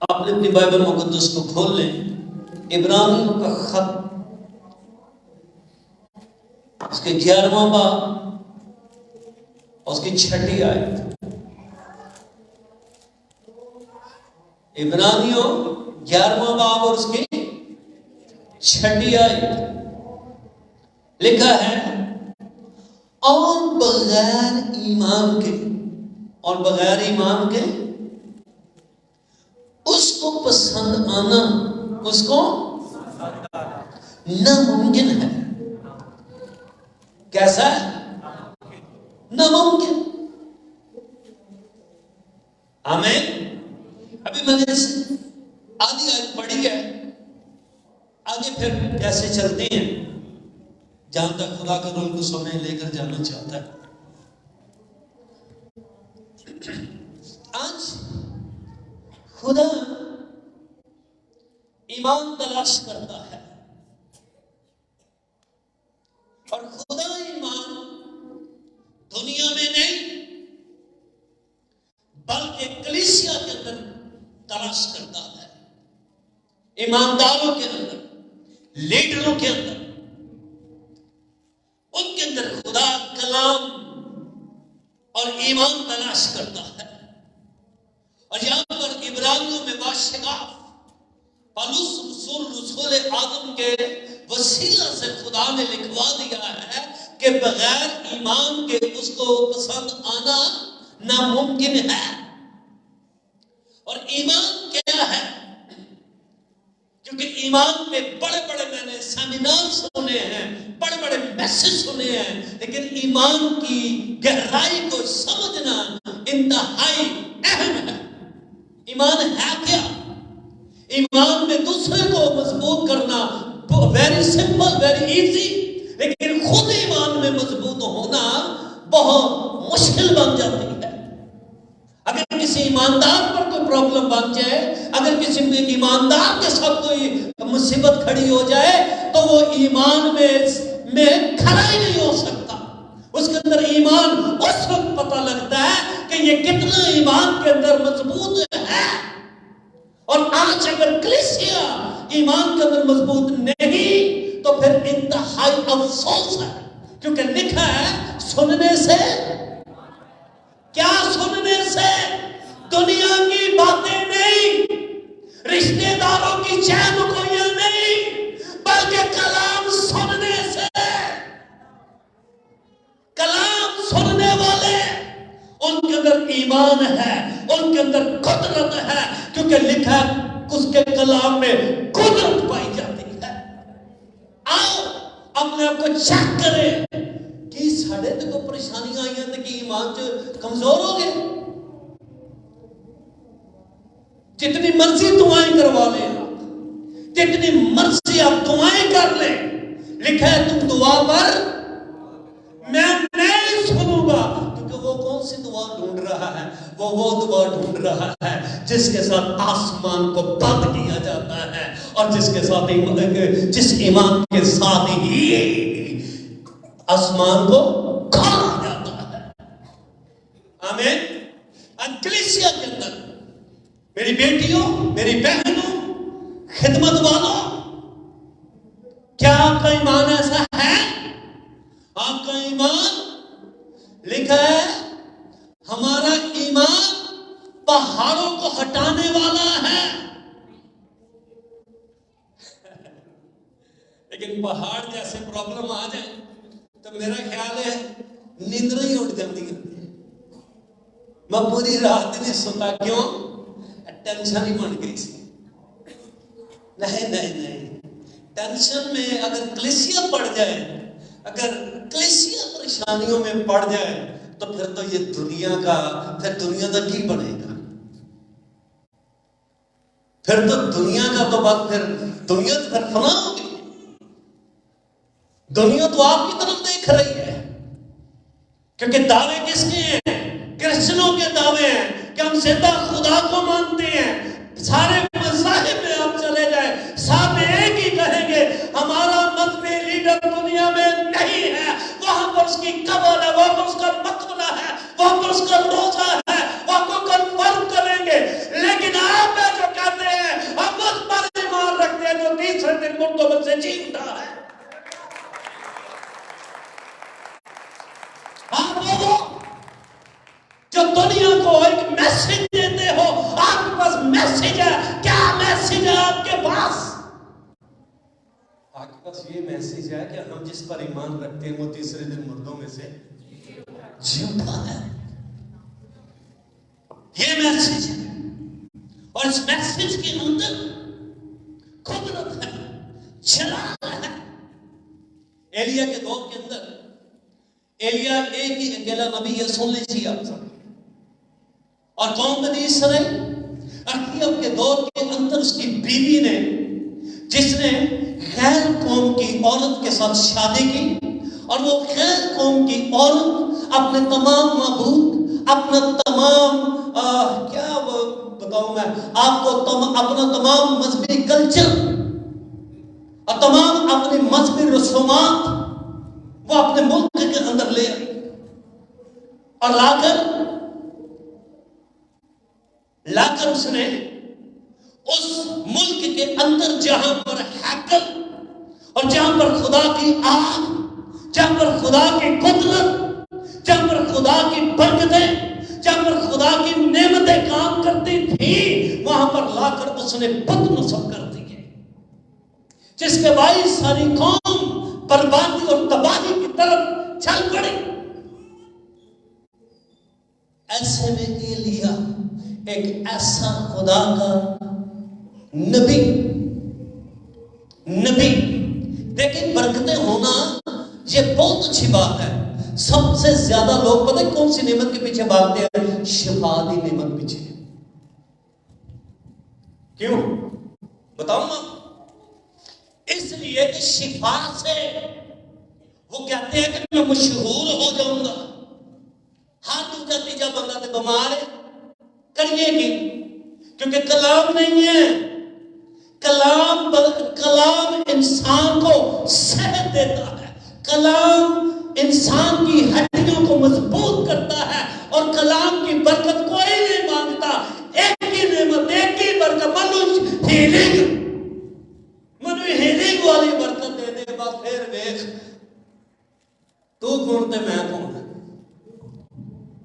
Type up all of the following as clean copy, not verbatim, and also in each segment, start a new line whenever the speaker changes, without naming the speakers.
آپ نے اپنی بائبل مقدس کو کھول لیں، عبرانیوں کا خط اس کے 11واں باب اور اس کی 6 آیت۔ عبرانیوں 11واں باب اور اس کی 6 آیت لکھا ہے، اور بغیر ایمان کے اس کو پسند آنا اس کو ناممکن ہے۔ کیسا ہے؟ ناممکن۔ آمین۔ ابھی میں نے آدھی آیت پڑھی ہے، آگے پھر کیسے چلتے ہیں جہاں تک خدا کا روح کو ہمیں لے کر جانا چاہتا ہے۔ آج خدا ایمان تلاش کرتا ہے، اور خدا ایمان دنیا میں نہیں بلکہ کلیسیا کے اندر تلاش کرتا ہے، ایمانداروں کے اندر، لیڈروں کے اندر، ان کے اندر خدا کلام اور ایمان تلاش کرتا ہے۔ اور یہاں پر عبرانیوں میں بادشاہ پالوس رسول آدم کے وسیلہ سے خدا نے لکھوا دیا ہے کہ بغیر ایمان کے اس کو پسند آنا ناممکن ہے۔ اور ایمان کیا ہے؟ کیونکہ ایمان میں بڑے بڑے میں نے سیمینار سنے ہیں، بڑے بڑے میسج سنے ہیں، لیکن ایمان کی گہرائی کو سمجھنا انتہائی اہم ہے۔ ایمان ہے کیا؟ ایمان میں دوسرے کو مضبوط کرنا ویری سمپل، ویری ایزی، لیکن خود ایمان میں مضبوط ہونا بہت مشکل بن جاتی ہے۔ اگر کسی ایماندار پر کوئی پرابلم بن جائے، اگر کسی ایماندار کے ساتھ کوئی مصیبت کھڑی ہو جائے تو وہ ایمان میں کھڑا ہی نہیں ہو سکتا۔ اس کے اندر ایمان اس وقت پتہ لگتا ہے کہ یہ کتنا ایمان کے اندر مضبوط ہے۔ اور آج اگر کلیسیا ایمان کے اندر مضبوط نہیں تو پھر انتہائی افسوس ہے، کیونکہ لکھا ہے سننے سے، کیا سننے سے؟ دنیا کی باتیں نہیں، رشتہ داروں کی چین گوئیاں نہیں، بلکہ کلام سننے سے۔ کلام سننے والے ان کے اندر ایمان ہے، ان کے اندر قدرت ہے، کیونکہ لکھا ہے اس کے کلام میں قدرت پائی جاتی ہے۔ آؤ اپنے آپ کو چیک کریں کہ ساڑھے تک کو پریشانیاں آئی ہیں کہ ایمان جو کمزور ہو گئے۔ جتنی مرضی دعائیں کروا لیں آپ، جتنی مرضی آپ دعائیں کر لیں، لکھا ہے تم دعا پر میں نہیں سنوں گا، کیونکہ وہ کون سی دعا ڈھونڈ رہا ہے؟ وہ دعا ڈھونڈ رہا ہے جس کے ساتھ آسمان کو بند کیا جاتا ہے، اور جس ایمان کے ساتھ ہی آسمان کو کھولا جاتا ہے۔ آمین۔ کلیسیا کے اندر میری بیٹیوں، میری بہنوں، خدمت والوں، کیا آپ کا ایمان ایسا ہے؟ آپ کا ایمان لکھا ہے ہمارا ایمان پہاڑوں کو ہٹانے والا ہے۔ لیکن پہاڑ جیسے پرابلم آ جائے تو میرا خیال ہے نیندر ہی اٹھ جاتی ہے، میں پوری رات نہیں سوتا۔ کیوں؟ ٹینشن ہی بن گئی سی۔ نہیں، ٹینشن میں اگر کلیسیا پڑ جائے، اگر کلیسیا پریشانیوں میں پڑ جائے تو پھر تو یہ دنیا کا کی بنے گا؟ پھر تو دنیا کا تو بات، پھر دنیا تو پھر فنا ہوگی۔ دنیا تو آپ کی طرف دیکھ رہی ہے، کیونکہ دعوے کس کے ہیں؟ کرسچنوں کے دعوے ہیں کہ ہم زندہ خدا کو مانتے ہیں۔ سارے مذاہب میں آپ چلے جائیں، سب ایک ہی کہیں گے ہمارا مذہبی لیڈر دنیا میں نہیں ہے، وہاں پر اس کی قبر ہے، وہاں پر اس کا مقبرہ ہے، وہاں پر اس کا روزہ ہے، وہاں کو کنفرم کریں گے۔ لیکن آپ جو کہتے میسج دیتے ہو. آپ کے پاس میسج ہے. کیا میسج ہے آپ کے پاس؟ آپ کے پاس یہ میسج ہے کہ ہم جس پر ایمان رکھتے ہیں وہ تیسرے دن مردوں میں سے جی اٹھا ہے. یہ میسج ہے. اور اس میسج کے اندر قدرت ہے, جلال ہے. ایلیا کے دور کے اندر ایلیا ایک ہی اکیلا نبی ہے, سن لیجیے آپ سب. اور قوم بنی اسرائیل اخیب کے دور کے اندر اس کی بیوی نے, جس نے غیر قوم کی عورت کے ساتھ شادی کی, اور وہ غیر قوم کی عورت اپنے تمام معبود, اپنا تمام کیا بتاؤں میں آپ کو, اپنا تمام مذہبی کلچر اور تمام اپنی مذہبی رسومات وہ اپنے ملک کے اندر لے آئی, اور لا کر اس نے اس ملک کے اندر جہاں پر ہیکل اور جہاں پر خدا کی آگ, جہاں پر خدا کی قدرت, جہاں پر خدا کی برکتیں, جہاں پر خدا کی نعمتیں کام کرتی تھی, وہاں پر لا کر اس نے بت نصب کر دی ہے, جس کے باعث ساری قوم بربادی اور تباہی کی طرف چل پڑی. ایسے میں ایلیا ایک ایسا خدا کا نبی دیکھیں, برکتیں ہونا یہ بہت اچھی بات ہے. سب سے زیادہ لوگ پتہ ہے کون سی نعمت کے پیچھے بھاگتے ہیں؟ شفا دی نعمت پیچھے. کیوں بتاؤں نا؟ اس لیے کہ شفا سے وہ کہتے ہیں کہ میں مشہور ہو جاؤں گا. ہاں دوجا تیجا بندہ تے بیمار ہے کریے گی, کیونکہ کلام نہیں ہے. کلام انسان کو صحت دیتا ہے, کلام انسان کی ہڈیوں کو مضبوط کرتا ہے, اور کلام کی برکت کوئی نہیں مانگتا. ایک ہی نعمت, ایک ہی برکت, منو ہیلنگ والی برکت دے دے. بس پھر دیکھ تو کون تے میں کون.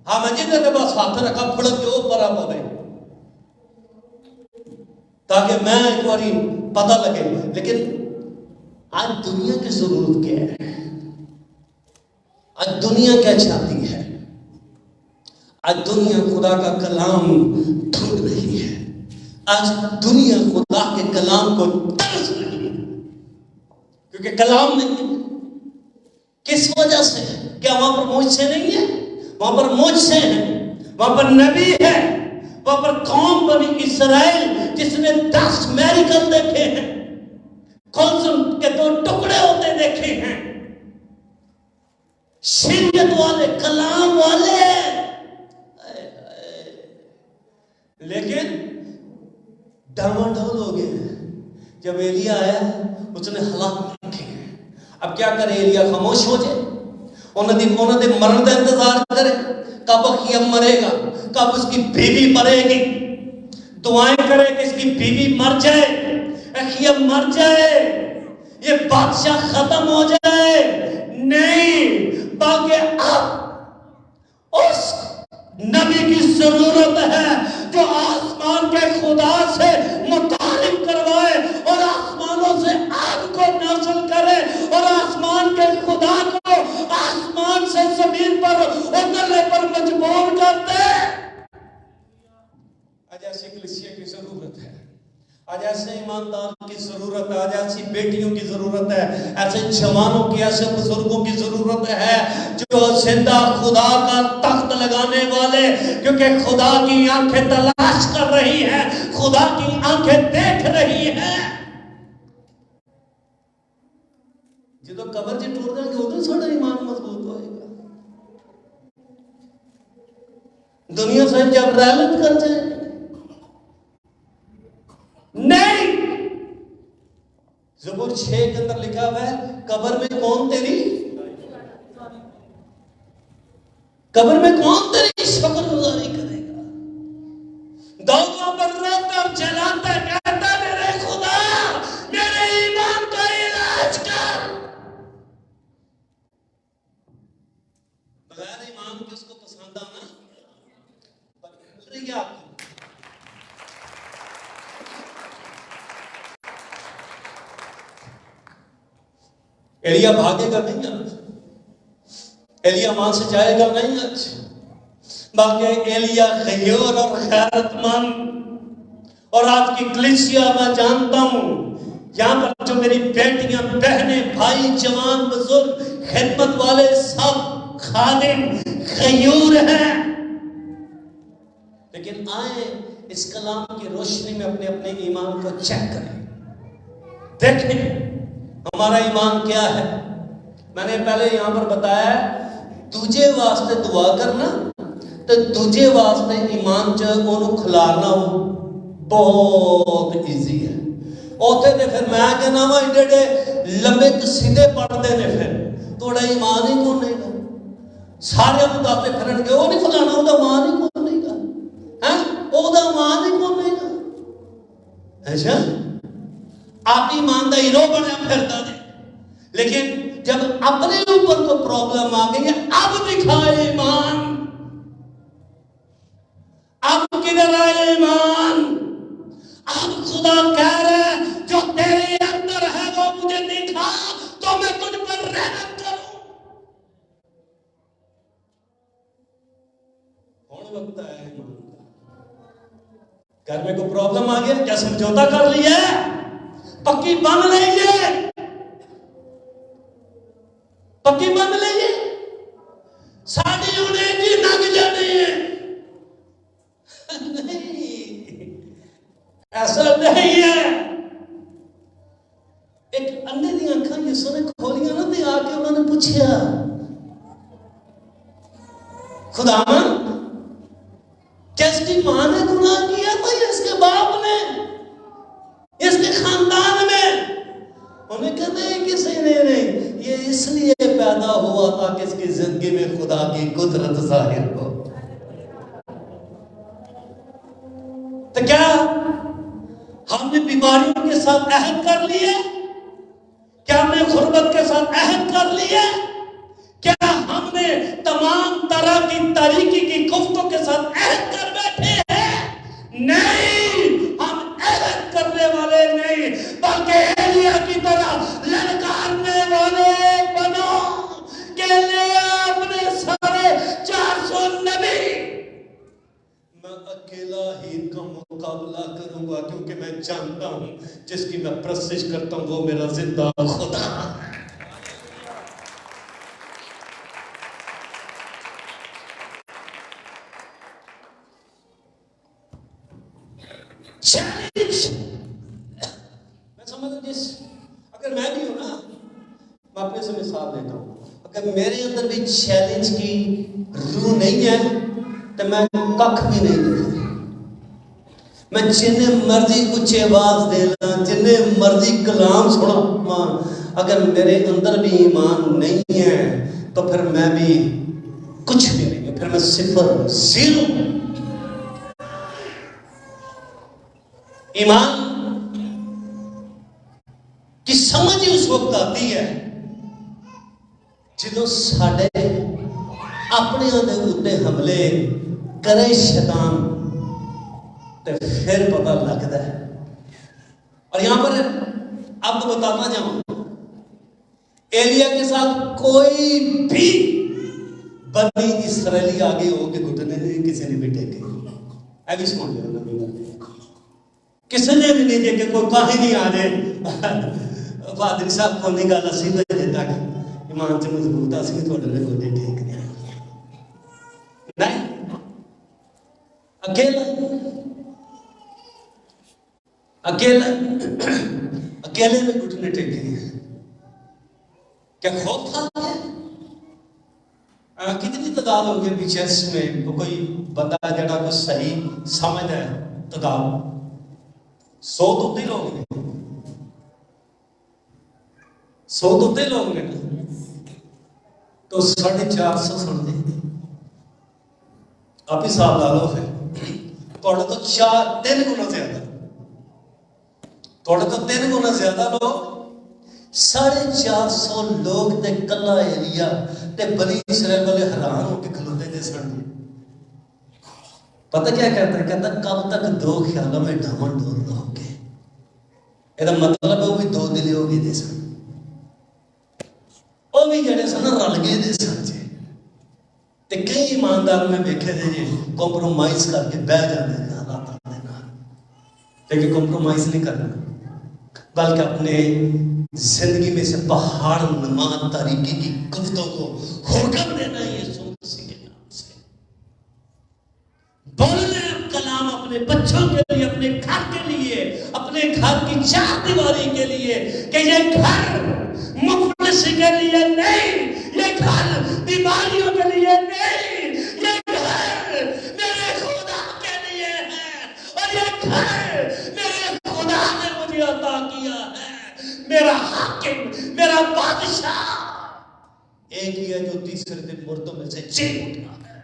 ہاں میں جنہیں کے پاس ہاتھ رکھا پھڑک کے وہ پرا پوے تاکہ میں ایک باری پتہ لگے. لیکن آج دنیا کی ضرورت کیا ہے؟ آج دنیا کیا چاہتی ہے؟ آج دنیا خدا کا کلام ڈھونڈ رہی ہے. آج دنیا خدا کے کلام کو ترس رہی ہے, کیونکہ کلام نہیں. کس وجہ سے؟ کیا وہاں پر مجھ سے نہیں ہے؟ وہاں پر مجھ سے ہے, وہاں پر نبی ہے, وہاں پر قوم بنی اسرائیل جس نے 10 میریکل دیکھے ہیں, کلثم کے 2 ٹکڑے ہوتے دیکھے ہیں, شریعت والے, کلام والے. لیکن ڈاواڈول ہو گئے ہیں. جب ایلیا آیا اس نے حالات دیکھے. اب کیا کرے ایلیا؟ خاموش ہو جائے؟ انہوں نے مرن کا انتظار کرے, کب اخیب مرے گا, کب اس کی بیوی مرے گی, دعائیں کرے کہ اس کی بیوی مر جائے, اخیب مر جائے, یہ بادشاہ ختم ہو جائے. نہیں, بلکہ اب اس نبی کی ضرورت ہے جو آسمان کے خدا سے متعلق کروائے, اور آسمانوں سے آگ کو نازل کرے, اور آسمان کے خدا کو آسمان سے زمین پر اترنے پر مجبور کر دے. آج ایسی کلیسیا کی ضرورت ہے, آج ایسے ایماندار کی ضرورت ہے, آج ایسی بیٹیوں کی ضرورت ہے, ایسے جوانوں کی, ایسے بزرگوں کی ضرورت ہے جو زندہ خدا کا تخت لگانے والے, کیونکہ خدا کی آنکھیں تلاش کر رہی ہیں, خدا کی آنکھیں دیکھ رہی ہیں. جدو قبر جی ٹوٹ جائے گے ادھر ساڑھا ایمان مضبوط ہوئے گا. دنیا سے جب رحلت کر جائے نہیں. زبور 6 کے اندر لکھا ہوا ہے, قبر میں کون تیری شکر گزاری کرے گا. دعووں پر روتا اور جلاتا کہتا, میرے خدا میرے ایمان کا علاج کر. بغیر ایمان کس کو پسند آنا؟ ایلیا بھاگے گا نہیں آج، ایلیا وہاں سے جائے گا نہیں آج، بلکہ ایلیا غیور اور غیرت مند. اور آج کی کلیسیا میں جانتا ہوں یہاں پر جو میری بیٹیاں، بہنیں، بھائی، جوان، بزرگ، خدمت والے، سب خادم غیور ہیں. لیکن آئیں اس کلام کی روشنی میں اپنے اپنے ایمان کو چیک کریں، دیکھیں ہمارا ایمان کیا ہے. میں نے پہلے یہاں پر بتایا تجھے واسطے دعا کرنا تو تجھے واسطے ایمان چونوں کھلارنا ہو بہت ایزی ہے. اوتھے تے پھر میں کہنا وا ایڈے ایڈے لمبے قصیدے پڑھتے نے، پھر تھوڑا ایمان ہی کون نہیں گا. سارے مدافع پھرن گے وہ نہیں فلانا وہ ایمان ہی کون نہیں گا، وہ ایمان ہی کون نہیں گا. اچھا آپ ایمان دا ہیرو بنیا پھرتا دے، لیکن جب اپنے اوپر کو پرابلم آ گئی ہے اب دکھائے ایمان، اب کدھر آئے ایمان. اب خدا کہہ رہا ہے جو تیرے اندر ہے وہ مجھے دکھا تو میں تجھ پر رحمت کروں. کون وقت ہے ایمان کا؟ گھر میں کوئی پرابلم آ گیا کیا سمجھوتا کر لیا پکی بن لیجیے، پکی بن لیجیے. ساڑی انہیں جی نگ جانے ہیں ایسا نہیں ہے. ایک اندھے دی آنکھاں یسوع نے کھولیاں نا تے آ کے انہوں نے پوچھیا خداوند کیا اس کی ماں نے گناہ کیا تھا یا اس کے باپ نے، اس کے خاندان میں؟ انہیں کہا نہیں کسی نے نہیں، یہ اس لیے پیدا ہوا تھا کہ اس کی زندگی میں خدا کی قدرت ظاہر ہو. تو کیا ہم نے بیماریوں کے ساتھ عہد کر لیے؟ کیا ہم نے غربت کے ساتھ عہد کر لیے؟ کیا ہم نے تمام طرح کی تاریکی کی کفتوں کے ساتھ عہد کر بیٹھے ہیں؟ نہیں، ہم عہد کرنے والے نہیں بلکہ ایلیا کی طرح للکارنے والے بنو کہ لے اپنے سارے 400 نبی. میں اکیلا ہی کا مقابلہ کروں گا کیونکہ میں جانتا ہوں جس کی میں پرستش کرتا ہوں وہ میرا زندہ خدا ہے. چیلنج میں سمجھتا ہوں اگر میں بھی ہوں نا، میں اپنے سے مثال دیتا ہوں، اگر میرے اندر بھی چیلنج کی روح نہیں ہے تو میں ککھ بھی نہیں دیتا. میں جنہیں مرضی کچھ آواز دینا، جنہیں مرضی کلام سنا، اگر میرے اندر بھی ایمان نہیں ہے تو پھر میں بھی کچھ بھی نہیں ہوں، پھر میں صفر زیرو. ایمان کی سمجھ اس وقت آتی ہے جدوں ساڈے اپنے دے اوتے حملے کرے شیطان تو پھر پتہ لگتا ہے. اور یہاں پر اب بتاتا جاؤں ایلیا کے ساتھ کوئی بھی بنی اسرائیلی آگے ہو کے گھٹنے نہیں کسی نے بھی ٹیکے. اے بھی سن لیا نبی والے کسی نے بھی نہیں دیکھے کوئی کہیں نہیں آ جائے پادری صاحب کو نہیں گالا سی بجے تک ایمان سے مضبوط آ سی تھوڑے لے کو ٹیک دیا نہیں. اکیلے میں گھٹنے ٹیکے ہیں. کیا خوف تھا؟ کتنی تعداد ہو گئی پیچھے اس میں کوئی بندہ جڑا کوئی صحیح سمجھ ہے تعداد 100 تو اتنے لوگ ہیں، 100 تو اتنے لوگ ہیں تو 450 سن دیں آپ ہی حساب لا لو. پھر تھوڑے تو 3 گنا زیادہ، تھوڑے تو 3 گنا زیادہ لوگ 450 لوگ تے کلا ایلیا تے بنی اسرائیل والے حیران ہو کے کھلوتے دے سن. پتہ کیا کہتا ہے؟ کہتا کب تک 2 خیالوں میں ڈھمن ڈول رہو گے. یہ مطلب ہے وہ بھی 2 دلی ہو گئی دے سن. وہ بھی جڑے سن رل گئے دے سن جی تے کئی ایماندار میں دیکھے دے جی کمپرومائز کر کے بہ جاندے نے حالات دے نال، لیکن کمپرومائز نہیں کرنا بلکہ اپنے زندگی میں سے پہاڑ نما طریقے کی گفتوں کو حکم دینا یسوع مسیح کے نام سے، بولنے کلام اپنے بچوں کے لیے، اپنے گھر کے لیے، اپنے گھر کی چار دیواری کے لیے کہ یہ گھر مفلس کے لیے نہیں، یہ گھر بیماریوں کے لیے نہیں، یہ گھر میرے خدا کے لیے ہے، اور یہ گھر میرے خدا نے مجھے عطا کیا ہے، میرا حاکم، میرا بادشاہ ایک ہی ہے جو تیسرے دن مردوں میں سے جی اٹھا ہے۔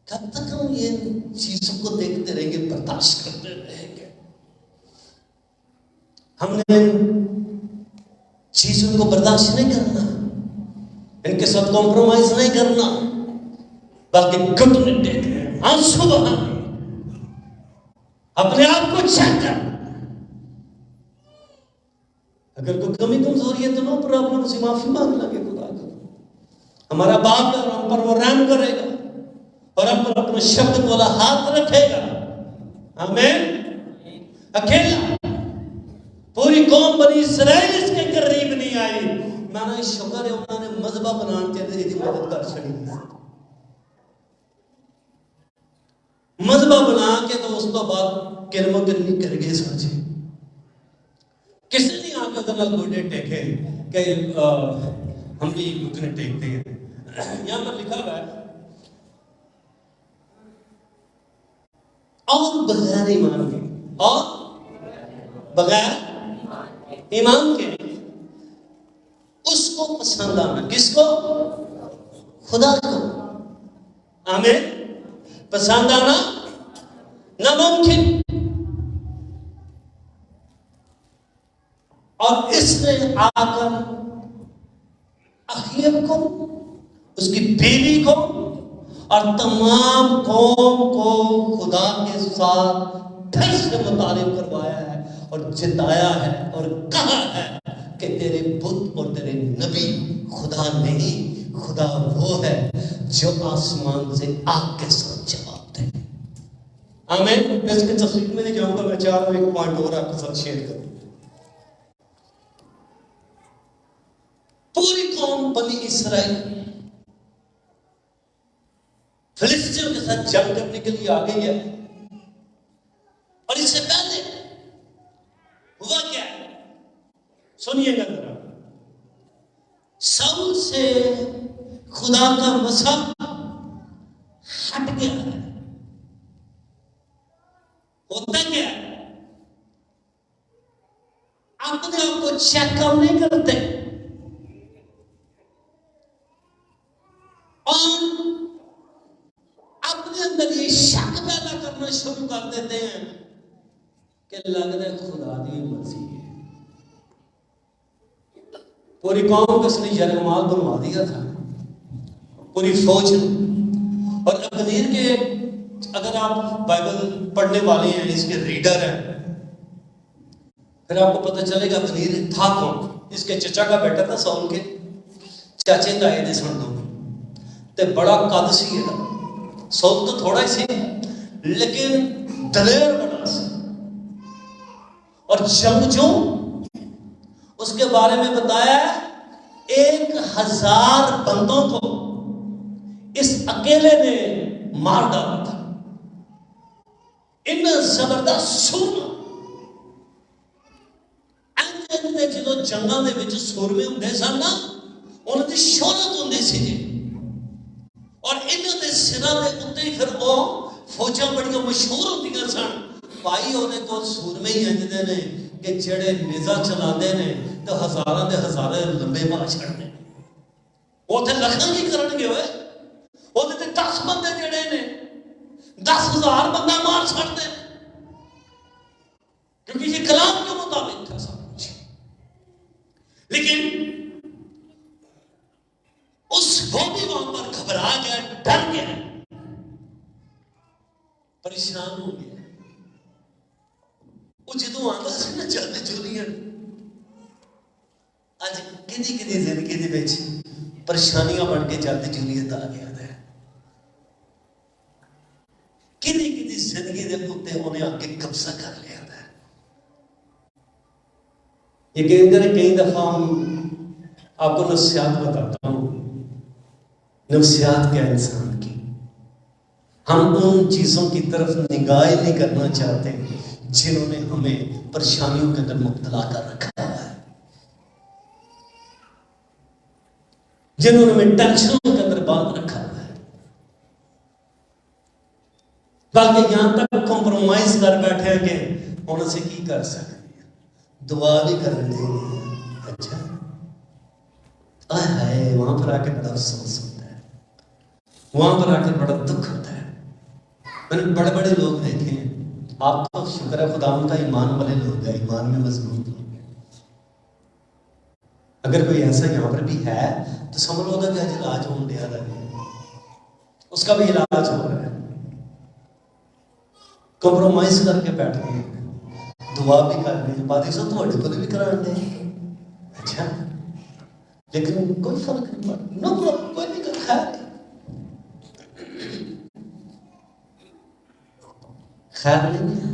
کب تک ہم یہ چیزوں کو دیکھتے رہیں گے، برداشت کرتے رہیں گے؟ ہم نے چیزوں کو برداشت نہیں کرنا، ان کے ساتھ کمپرومائز نہیں کرنا، بلکہ گھٹنے ٹیکنے، آنسو بہانے، اپنے آپ کو چیک کرنا۔ اگر کوئی کمی کمزوری ہے تو نو پرابلم، اسے معافی مانگ لگے خدا کو، ہمارا باپ ہے اور ہم پر وہ رحم کرے گا اور ہم پر اپنے شبد والا ہاتھ رکھے گا۔ آمین۔ اکیلا پوری قوم بنی اسرائیل اس کے قریب نہیں آئی، میں نے شکر ہے انہوں نے مذہبہ بنان کے اندر یہ مدد کر چھڑی، مذہبہ بنا کے تو اس تو بعد کرم کرنی کر گئے سمجھے، کسی نے آ کے ادھر گوڑے ٹیکے کہ ہم بھی گھٹنے ٹیکتے ہیں۔ یہاں پر لکھا ہوا ہے اور بغیر ایمان کے، اور بغیر ایمان کے اس کو پسند آنا، کس کو؟ خدا کو۔ آمین۔ پسند آنا ناممکن، اور اس نے آ کر اخیب کو، اس کی بیوی کو اور تمام قوم کو خدا کے ساتھ پھر سے متعارف کروایا ہے اور جتایا ہے اور کہا ہے کہ تیرے بت اور تیرے نبی خدا نہیں، خدا وہ ہے جو آسمان سے آگ کے ساتھ جواب دے۔ آمین۔ میں اس کے تفصیل میں نہیں جاؤں گا، میں چاہ رہا ہوں ایک پوائنٹ اور آپ کے ساتھ شیئر کروں۔ پوری قوم بنی اسرائیل فلسطینیوں کے ساتھ جنگ کرنے کے لیے آ گئی ہے، اور اس سے پہلے ہوا کیا ہے سنیے گا ذرا۔ ساؤل سے خدا کا مذہب ہٹ گیا ہے۔ ہوتا کیا ہے؟ اپنے آپ کو چیک اپ نہیں کرتے اور اپنے اندر یہ شک پیدا کرنا شروع کر دیتے ہیں کہ لگ رہا ہے خدا دی مرضی ہے۔ پوری قوم کو اس نے یرغمال بنوا دیا تھا، پوری فوج، اور ابنیر کے، اگر آپ بائبل پڑھنے والے ہیں، اس کے ریڈر ہیں، پھر آپ کو پتہ چلے گا ابنیر تھا کون۔ اس کے چچا کا بیٹا تھا، ساؤل کے چاچے تائے دے سن دو تے بڑا قد سی ہے، ساؤل تو تھوڑا ہی سی لیکن دلیر بڑا سی، اور جنگجو اس کے بارے میں بتایا 1000 بندوں کو اس اکیلے نے مار ڈالا تھا۔ ان زبردست سورما انجن جدو جنگاں دے وچ سورمے ہوندے سن نا، انہاں دی شہرت ہوندی سی جی، اور انہاں دے سراں دے اوتے پھر او فوجاں بڑیاں مشہور ہوندیاں سن۔ بھائی اونے کو سورمے ہی انجدے نے کہ جڑے نیزا چلاندے نے تو ہزاراں دے ہزارے لمبے مار چھڑدے نے۔ اوتھے لکھاں کی کرن گے ہوئے، اوتھے تے 10 بندے جڑے نے 10,000 بندہ مار چھڑدے نے، کیونکہ یہ کلام کے مطابق تھا سب کچھ۔ لیکن اس وہ بھی وہاں پر گھبرا گیا، ڈر گیا، پریشان ہو گیا، کدی کدی زندگی دے وچ پریشانیاں بن کے جلدی جولیت آ گیا ہے، کدی کدی زندگی دے اوتے انہیں آ کے قبضہ کر لیا ہے۔ یقین کریں کئی دفعہ ہم آپ کو نفسیات بتاتا ہوں، نفسیات کیا انسان کی، ہم ان چیزوں کی طرف نگاہ نہیں کرنا چاہتے جنہوں نے ہمیں پریشانیوں کے اندر مبتلا کر رکھا ہے، جنہوں نے ہمیں ٹینشنوں کے اندر باندھ رکھا ہے، بلکہ یہاں تک کمپرومائز کر بیٹھے ہیں کہ ہم سے کی کر سکتے ہیں، دعا بھی کرنے دیں گے۔ اچھا آئے وہاں پر آ کے بڑا افسوس ہوتا ہے، وہاں پر آ کے بڑا دکھ ہوتا ہے۔ میں نے بڑے بڑے لوگ دیکھے ہیں، آپ تو شکر ہے خدا ان کا ایمان والے لوگ ہیں، ایمان میں مضبوط لوگ ہیں۔ اگر کوئی ایسا یہاں پر بھی ہے تو سمجھ لو کہ آج علاج ہوں دیا رہا ہے، اس کا بھی علاج ہو رہا ہے، کمپرومائز کر کے بیٹھ گئے ہیں، دعا بھی کر رہے ہیں، بات سب تھوڑے کو بھی کرا دیں۔ اچھا لیکن کوئی فرق نہیں پڑتا، نو پرابلم، کوئی نہیں کر خیر خیر نہیں ہے،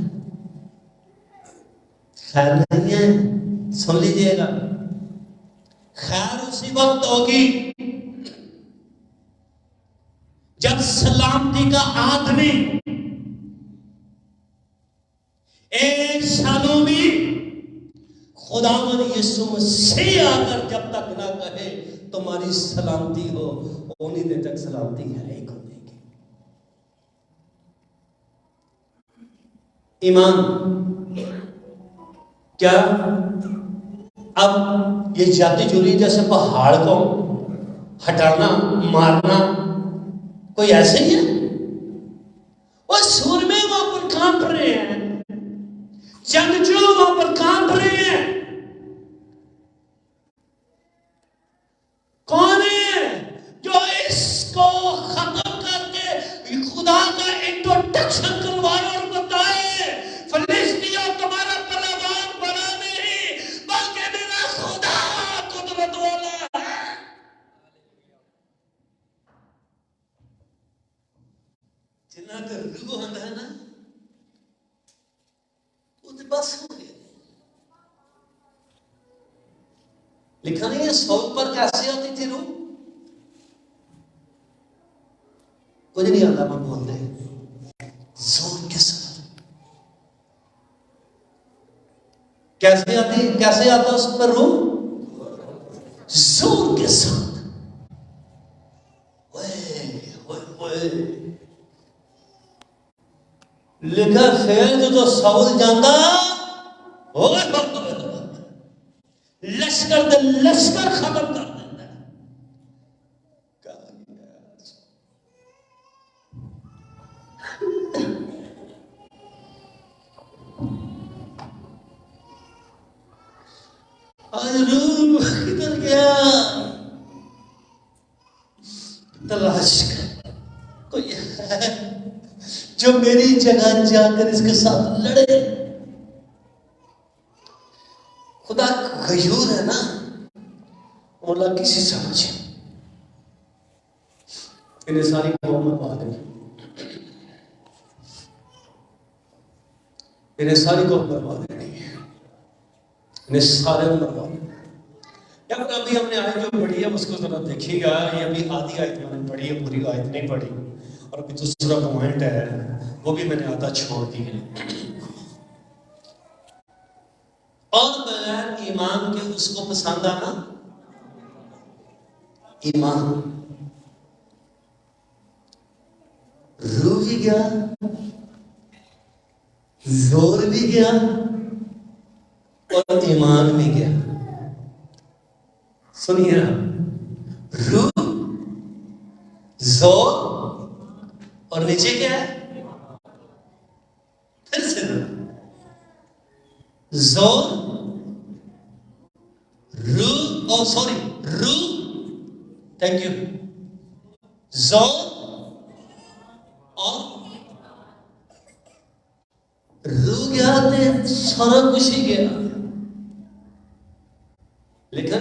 خیر نہیں ہے، سن لیجئے گا، خیر اسی وقت ہوگی جب سلامتی کا آدمی ایک سالوں میں خداوند یسوع مسیح آ کر جب تک نہ کہے تمہاری سلامتی ہو، انہی دن تک سلامتی ہے ہی کوئی نہیں۔ ایمان کیا اب یہ جاتی جولی جیسے پہاڑ کو ہٹانا مارنا کوئی ایسے ہی ہے؟ وہ سورمے وہاں پر کانپ رہے ہیں، جنگجو وہاں پر کانپ رہے ہیں، کون ہے جو اس کو ختم کر کے خدا کا انٹروڈکشن کروائے اور بتائے فلسطینیوں تمہارا پہلوان بنا نہیں بلکہ میرا خدا قدرت والا ہے۔ جنہ کا روح ہے نا وہ تو بس ہو گیا۔ لکھا نہیں ہے سول پر کیسے آتی تھی روح؟ کچھ نہیں آتا، میں بولتے زور کے ساتھ کیسے آتی، کیسے آتا اس پر روح؟ زور کے ساتھ۔ لکھا فیل جو تو سول جاندہ لشکر دے لشکر ختم کر دیتا ہے۔ آج روح کدھر گیا؟ تلاش کر کوئی ہے جو میری جگہ جا کر اس کے ساتھ لڑے۔ خدا غیور ہے نا، مولا کسی سمجھے انہیں ساری قوم مروا دیں، انہیں ساری قوم مروا دینی ہے، انہیں سارے مروا دیں۔ یا پھر ابھی ہم نے آیت جو پڑھی ہے اس کو ذرا دیکھیے گا، یہ ابھی آدھی آیت میں نے پڑھی ہے، پوری آیت نہیں پڑھی، اور ابھی دوسرا پوائنٹ ہے وہ بھی میں نے آدھا چھوڑ دی ہے۔ اور بغیر ایمان کے اس کو پسند آنا، ایمان روح بھی گیا، زور بھی گیا اور ایمان بھی گیا۔ سنیے روح، زور اور نیچے کیا ہے؟ پھر سے زور، روح، او سوری روح، تھینک یو، زور اور روح گیا تے سارا کچھ ہی گیا، لیکن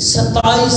27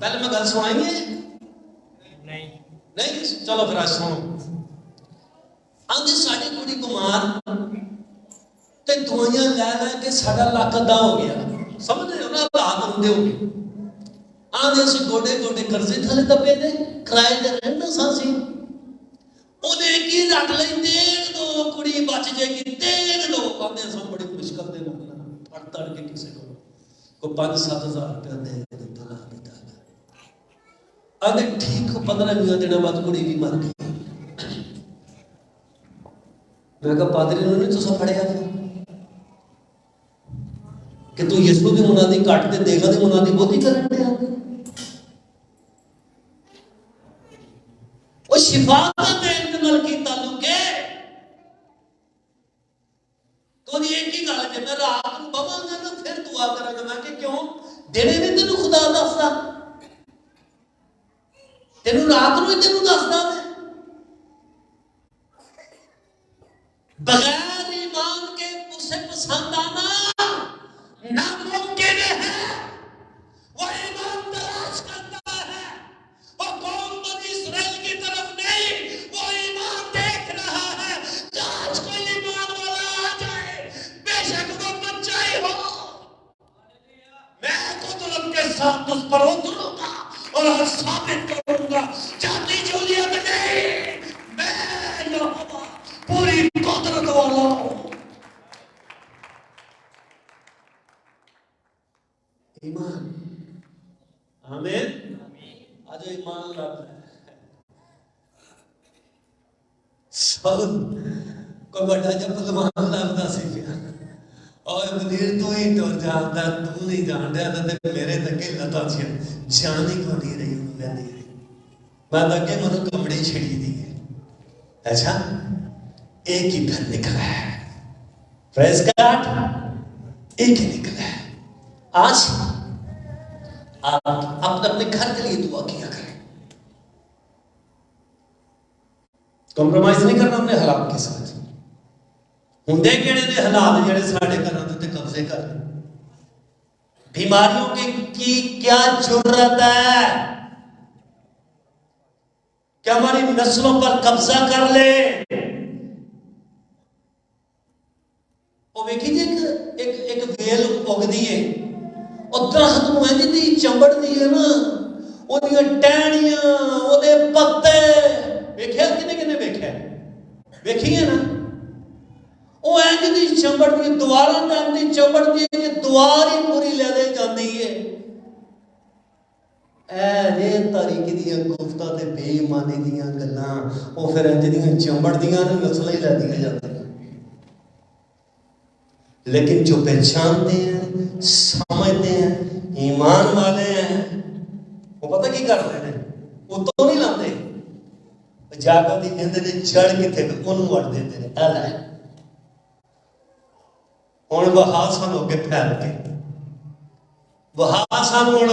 پہلے میں گل سنائیں گے نہیں چلو پھر آج سنو. آدھے ساڑی کڑی کمار تے دوائیاں لے لے کے ساڑا لاکھ ادا ہو گیا. سمجھ رہے ہو نا حالات ہوندے ہو گئے. آدھے سے گوڑے گوڑے قرضے تھلے دبے دے کرائے دے رہنا سانسی. انہیں کی رکھ لیں دیر دو کڑی بچ جائے گی دیر دو. آدھے سن بڑی مشکل دے مانگنا پڑ تڑ کے کسے کو 5-7 ہزار روپیہ دے دے دلا دیتا ہے. آدھے ٹھیک 15 دن بعد کڑی بھی مر گئی. میں کہا پادری انہوں نے تو سب پڑھیا تھا کہ تو یسو دی منادی کٹ دے دیگا دی منادی بہتی کرن دے آگے. وہ شفا دے انتمال کی تعلق ہے. تو یہ ایک ہی گل ہے میں رات کو بواں گا نا پھر دعا کرا گا. میں کہ کیوں دینے بھی تینوں خدا دسدا تینوں رات نو ہی تینوں دسدا میں. بغیر ایمان کے اسے پسند آنا ناممکن ہے. وہ ایمان تلاش کرتا ہے. وہ قوم بنی اسرائیل کی طرف نہیں وہ ایمان دیکھ رہا ہے. آج کوئی ایمان والا آ جائے بے شک وہ بچہ ہی ہو میں قدرت کے ساتھ اس پر اتروں گا اور ثابت کروں گا. جاتی جولیت نہیں میں یہوہ پوری قدرت والا ہوں. ایمان آمین. آج ایمان لگ رہا ہے سب کوئی بڑا جب پلوان لگتا سی پیا اور منیر تو ہی ٹر جانتا تو نہیں جان رہا تھا میرے تکے لتا تھی جان ہی کو نہیں رہی ہوں میں نہیں رہی. میں تکے منو کمڑی چھڑی دی ہے. اچھا ایک ہی گھر نکلا ہے. پریز گاڈ ایک ہی نکلا ہے. آج آپ اپنے گھر کے لیے دعا کیا کریں. کمپرومائز نہیں کرنا اپنے حالات کے ساتھ. ہندے کہنے دے حالات جڑے ساڑھے کرنا تے قبضے کر لیں. بیماریوں کی کیا جرت ہے کہ ہماری نسلوں پر قبضہ کر لے. وہ ویکھی جی ایک ویل اگدی ہے اور درخت نو انج دی چمبڑ دی ہے نا وہ دیاں ٹہنیاں وہ دے پتے ویکھیا کنے ویکھیا ویکھی ہے نا وہ انج دی چمبڑ دی دوارا دی چمبڑ دی کہ دوار ہی پوری لے لے جاندی ہے. اے تاریخ دیاں گفتاں تے بے ایمانی دیاں گلاں وہ پھر انج دیاں چمبڑ دیاں نسلاں ہی لے دیا جاندی. لیکن جو پہچانتے ہیں سمجھتے ہیں ایمان والے ہیں وہ پتہ کی کر رہے ہیں وہ تو نہیں لاتے جاگا دی نیند دے جڑ کتے انہوں وڑ دیتے ہیں. اے لے ہن بہا سن ہو کے پھیل کے بہا سن ہن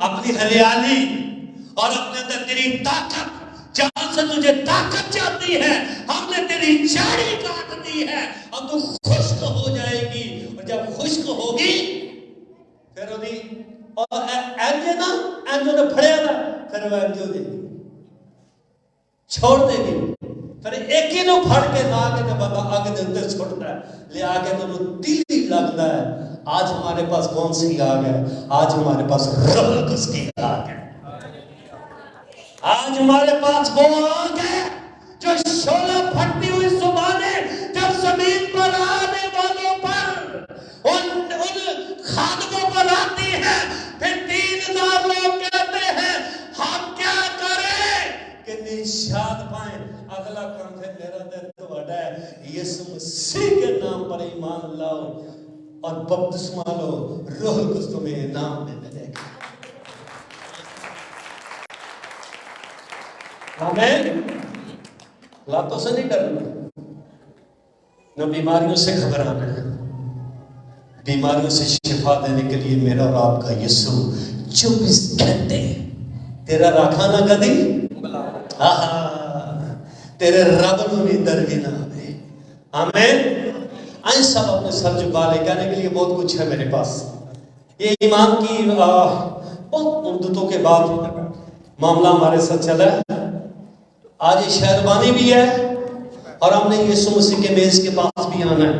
اپنی ہریالی اور اپنے اندر تیری طاقت جہاں سے تجھے طاقت چاہتی ہے ہم نے تیری جاڑی کاٹ دی ہے اور تو خشک ہو جائے گی. اور جب خشک ہوگی پھر ہوگی اور اینجے نا اینجو نے پھڑیا نا پھر وہ اینجو دے گی چھوڑ دے گی. پھر ایک ہی نو پھڑ کے لا کے جب آگے دے اندر چھوڑتا ہے لے آگے تو وہ دل لگتا ہے. آج ہمارے پاس کون سی آگ ہے؟ آج ہمارے پاس روح القدس کی آگ ہے. آج ہمارے پاس وہ آگ ہے جو شعلہ پھٹتی ہوئی زبانیں جب زمین پر آنے والوں پر ان خادموں پر آتی ہے پھر 3000 لوگ کہتے ہیں ہم کیا کریں کہ نشاد پائیں. اگلا کام ہے میرا دل تو بڑا ہے یسوع مسیح کے نام پر ایمان لاؤ اور بپتسمہ لو روح القدس تمہیں انعام میں ملے گا. آمین. لاتوں سے نہیں ڈرنا نہ بیماریوں سے گھبرانا ہے. بیماریوں سے شفا دینے کے لیے میرا اور آپ کا یسوع 24 گھنٹے تیرا راکھا نہ کدی تیرے رب نو نیندر بھی نہ آئے. آمین. آئیں سب اپنے سر جھکا لے. کہنے کے لیے بہت کچھ ہے میرے پاس. یہ ایمان کی بہت مدتوں کے بعد معاملہ ہمارے ساتھ چلا ہے. آج یہ شہربانی بھی ہے اور ہم نے یسوع مسیح کے میز کے پاس بھی آنا ہے.